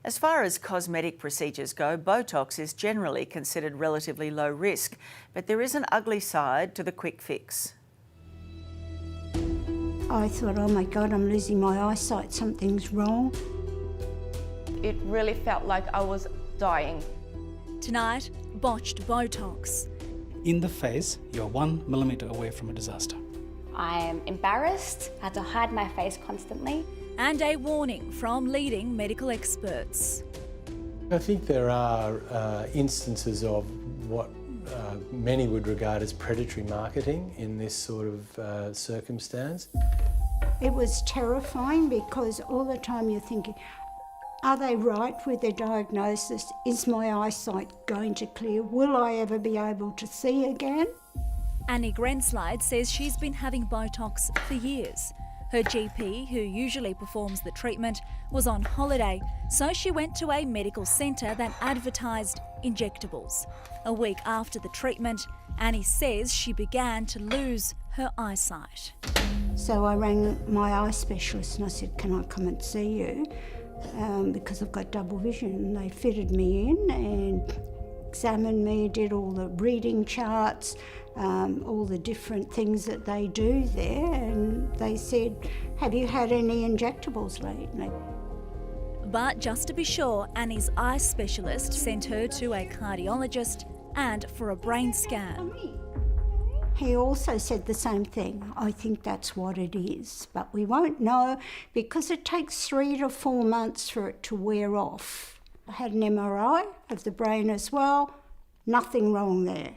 As far as cosmetic procedures go, Botox is generally considered relatively low risk, but there is an ugly side to the quick fix. I thought, oh my God, I'm losing my eyesight, something's wrong. It really felt like I was dying. Tonight, botched Botox. In the face, you're 1 millimetre away from a disaster. I am embarrassed. I had to hide my face constantly. And a warning from leading medical experts. I think there are instances of what many would regard as predatory marketing in this sort of circumstance. It was terrifying because all the time you're thinking, are they right with their diagnosis? Is my eyesight going to clear? Will I ever be able to see again? Annie Grenslide says she's been having Botox for years. Her GP, who usually performs the treatment, was on holiday, so she went to a medical centre that advertised injectables. A week after the treatment, Annie says she began to lose her eyesight. So I rang my eye specialist and I said, can I come and see you? Because I've got double vision. And they fitted me in and examined me, did all the reading charts, all the different things that they do there, and they said, have you had any injectables lately? But just to be sure, Annie's eye specialist sent her to a cardiologist and for a brain scan. He also said the same thing. I think that's what it is, but we won't know because it takes 3 to 4 months for it to wear off. I had an MRI of the brain as well, nothing wrong there.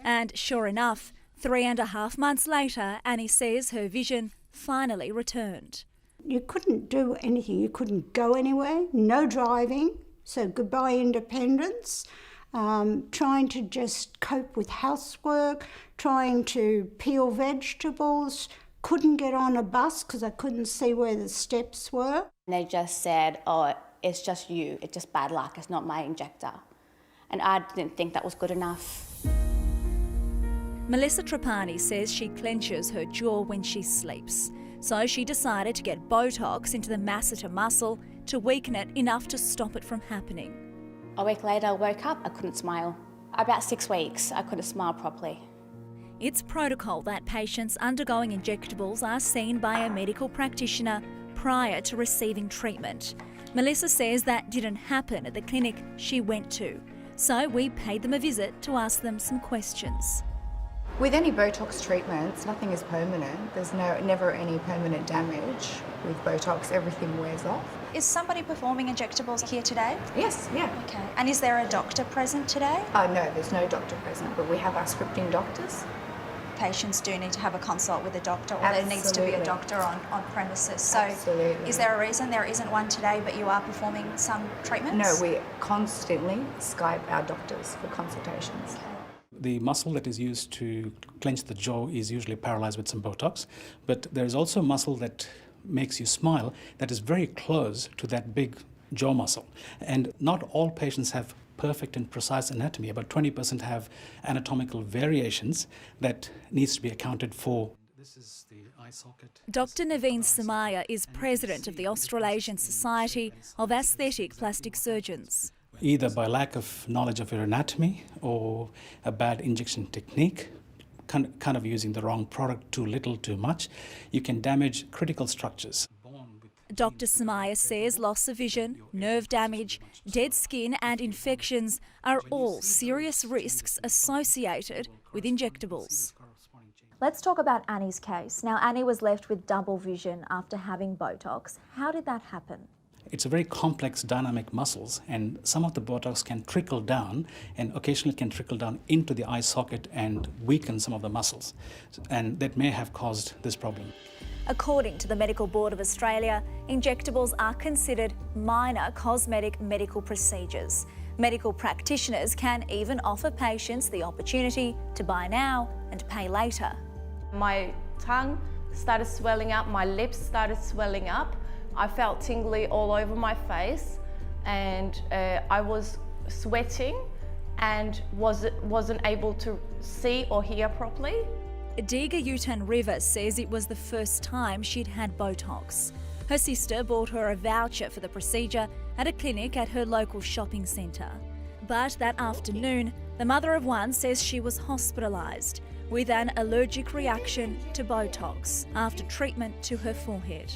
And sure enough, 3.5 months later, Annie says her vision finally returned. You couldn't do anything, you couldn't go anywhere, no driving, so goodbye independence. Trying to just cope with housework, trying to peel vegetables, couldn't get on a bus because I couldn't see where the steps were. They just said, oh, it's just you, it's just bad luck, it's not my injector. And I didn't think that was good enough. Melissa Trapani says she clenches her jaw when she sleeps, so she decided to get Botox into the masseter muscle to weaken it enough to stop it from happening. A week later, I woke up, I couldn't smile. About 6 weeks, I couldn't smile properly. It's protocol that patients undergoing injectables are seen by a medical practitioner prior to receiving treatment. Melissa says that didn't happen at the clinic she went to, so we paid them a visit to ask them some questions. With any Botox treatments, nothing is permanent. There's never any permanent damage. With Botox, everything wears off. Is somebody performing injectables here today? Yes, yeah. Okay. And is there a doctor present today? No, there's no doctor present, but we have our scripting doctors. Patients do need to have a consult with a doctor, or Absolutely. there needs to be a doctor on premises. So Absolutely. Is there a reason there isn't one today, but you are performing some treatments? No, we constantly Skype our doctors for consultations. Okay. The muscle that is used to clench the jaw is usually paralyzed with some Botox, but there is also a muscle that makes you smile that is very close to that big jaw muscle. And not all patients have perfect and precise anatomy. About 20% have anatomical variations that needs to be accounted for. This is the eye socket. Dr. Naveen Samaya is president of the Australasian Society of Aesthetic Plastic Surgeons. Either by lack of knowledge of your anatomy or a bad injection technique, kind of using the wrong product, too little, too much, you can damage critical structures. Dr. Samaya says loss of vision, nerve damage, dead skin and infections are all serious risks associated with injectables. Let's talk about Annie's case. Now, Annie was left with double vision after having Botox. How did that happen? It's a very complex dynamic muscles, and some of the Botox can trickle down and occasionally can trickle down into the eye socket and weaken some of the muscles, and that may have caused this problem. According to the Medical Board of Australia, injectables are considered minor cosmetic medical procedures. Medical practitioners can even offer patients the opportunity to buy now and pay later. My tongue started swelling up, my lips started swelling up. I felt tingly all over my face, and I was sweating and wasn't able to see or hear properly. Diga Yutan Rivers says it was the first time she'd had Botox. Her sister bought her a voucher for the procedure at a clinic at her local shopping centre. But that afternoon, the mother of one says she was hospitalised with an allergic reaction to Botox after treatment to her forehead.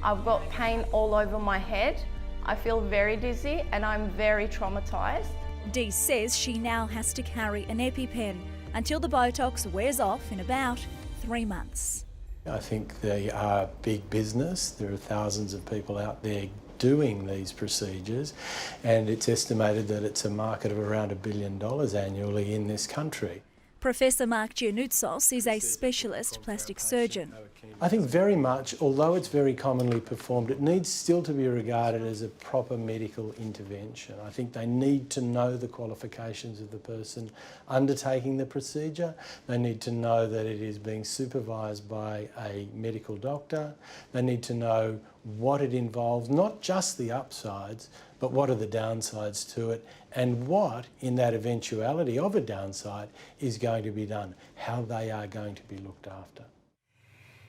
I've got pain all over my head. I feel very dizzy and I'm very traumatised. Dee says she now has to carry an EpiPen until the Botox wears off in about 3 months. I think they are big business. There are thousands of people out there doing these procedures, and it's estimated that it's a market of around $1 billion annually in this country. Professor Mark Giannoutsos is a specialist plastic surgeon. I think very much, although it's very commonly performed, it needs still to be regarded as a proper medical intervention. I think they need to know the qualifications of the person undertaking the procedure. They need to know that it is being supervised by a medical doctor. They need to know what it involves, not just the upsides, but what are the downsides to it, and what, in that eventuality of a downside, is going to be done, how they are going to be looked after.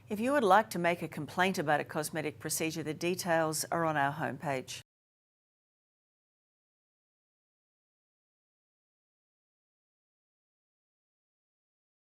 If you would like to make a complaint about a cosmetic procedure, the details are on our homepage.